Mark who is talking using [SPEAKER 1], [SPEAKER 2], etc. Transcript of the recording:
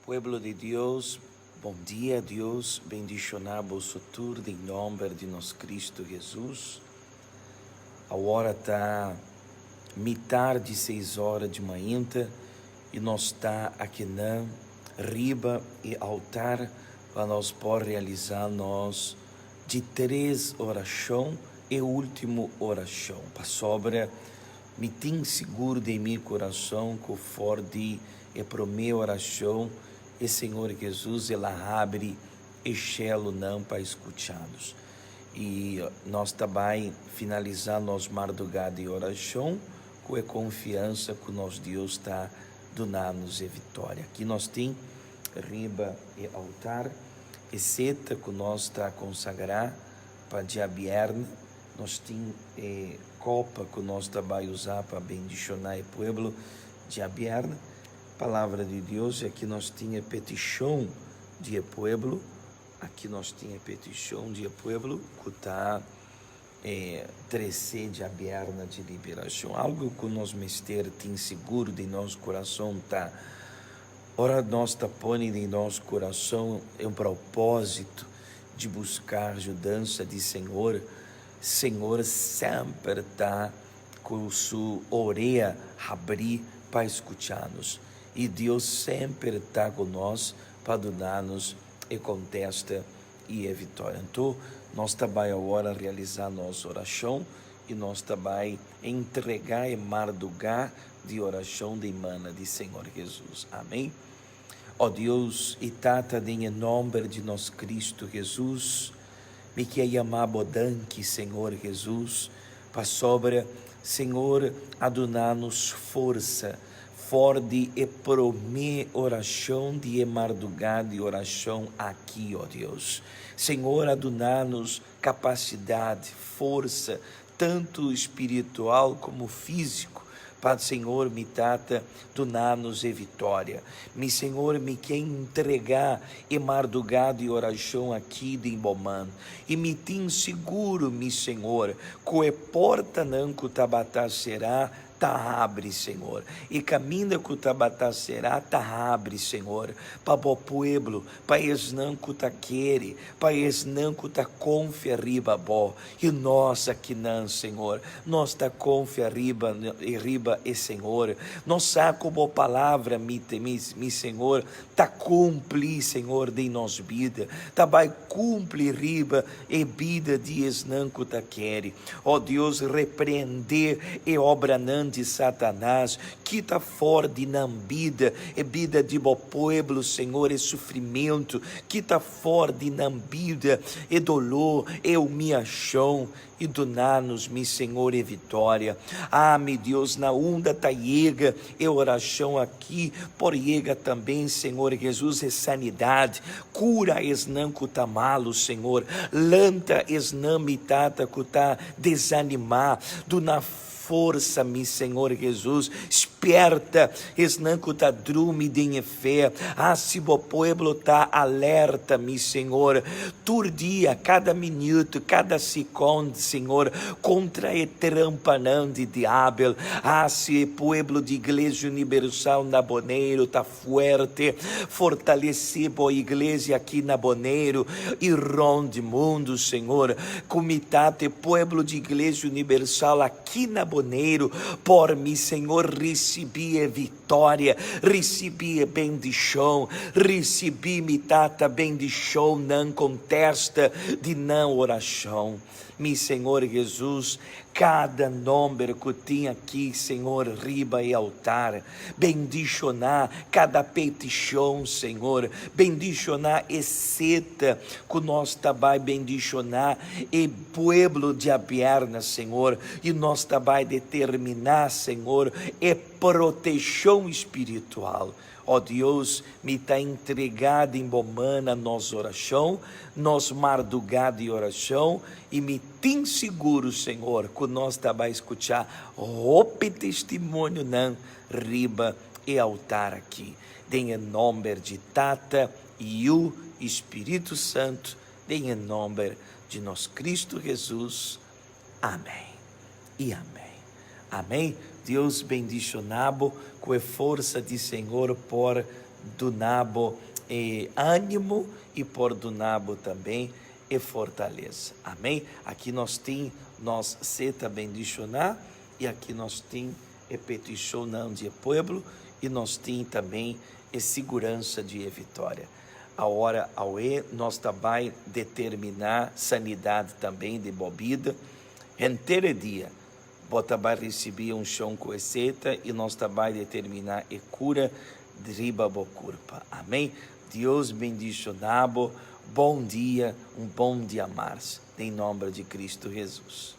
[SPEAKER 1] Pueblo de Deus, bom dia, Deus bendicionamos o tudo em nome de nosso Cristo Jesus. A hora está metade de 6 horas de manhã e nós está aqui na riba e altar para nós poder realizar nós de 3 orações e última oração. Para sobra, me tem seguro de meu coração que for de e para minha oração e Senhor Jesus, ela abre e chelo não para escutar-nos. E nós também finalizar nossa madrugada de oração com a confiança que nosso Deus está dando-nos a vitória. Aqui nós temos riba e altar, e seta que nós está a consagrar para dia viernes. Nós temos copa que nós também usar para bendicionar o povo dia viernes. Palavra de Deus, e aqui nós tínhamos petição de povo, aqui nós tínhamos petição de povo que está 13 de aberta de liberação, algo que o nosso mistério tem seguro de nosso coração, tá? Ora, nós está pondo em nosso coração um propósito de buscar ajudança de Senhor. Senhor sempre está com sua orelha abrir para escutar-nos. E Deus sempre está conosco para dar-nos e contesta e a vitória. Então, nós também agora realizar nossa oração e nós também entregar e madrugar de oração de mana de Senhor Jesus. Amém? Ó Deus, e tata em nome de nosso Cristo Jesus, me quer amar bodanque, Senhor Jesus, para sobra, Senhor, adonar-nos força, forte e pro minha oração de madrugada e oração aqui, ó Deus. Senhor, adonar-nos capacidade, força, tanto espiritual como físico, para o Senhor me tata donar-nos e vitória. Me Senhor me quer entregar e madrugada e oração aqui de Imbomã. E me tem seguro, me Senhor, que a porta não que o tabatá será, tá abre, Senhor, e caminho que o tabatá será, tá abre, Senhor, para o povo, para eles não que tá quere, para eles não que tá confia riba bo, e nós aqui não, Senhor, nós tá confia riba e Senhor, nós sabe como a palavra me Senhor, tá cumprir, Senhor, de nós vida, tá vai cumprir riba e vida de eles não que tá quere, ó Deus, repreender e obra não de Satanás, quita fora de nambida, e vida de bo povo, Senhor, e sofrimento, quita fora de nambida, e dolor, e humilhação, e donar-nos, mi Senhor, e vitória. Ah, meu Deus, na onda tá chega, e oração aqui, por chega também, Senhor Jesus, e sanidade, cura es não que tá malo, Senhor, lanta es não mitata que tá desanimar, do na força, mi Senhor Jesus, esperta, esnanco tá drume de fé, se o povo tá alerta, mi Senhor, todo dia, cada minuto, cada segundo, Senhor, contra a trampa não de diabo, se o povo de Igreja Universal na Boneiro tá forte, fortalecer a igreja aqui na Boneiro, e ronde mundo, Senhor, comitate, povo de Igreja Universal aqui na Boneiro, por mim, Senhor, recebi a vitória, recebi a bendição, recebi me tata bendição, não contesta de não oração. Mi Senhor Jesus, cada nome que tinha aqui, Senhor, riba e altar, bendicionar cada petição, Senhor, bendicionar e seta, que nós também bendicionar e pueblo de Abierna, Senhor, e nós também determinar, Senhor, e proteção espiritual. Ó Deus, me está entregado em bomana nossa oração, nossa madrugada de oração, e me tem seguro, Senhor, que nós também escutar roupa testemunho não, riba e altar aqui. Em nome de Tata e o Espírito Santo, em nome de nosso Cristo Jesus. Amém e amém. Amém. Deus bendicionado com a força de Senhor por do nabo ânimo e por do nabo também fortaleza. Amém? Aqui nós seta bendicionar e aqui nós tem peticionando de pueblo e nós tem também segurança de vitória. A hora ao nós também determinar sanidade também de bebida. Inteiro dia, bota vai receber chão com seta e nós também determinar cura de riba bocurpa. Amém? Deus bendicionado. Bom dia, bom dia mais, em nome de Cristo Jesus.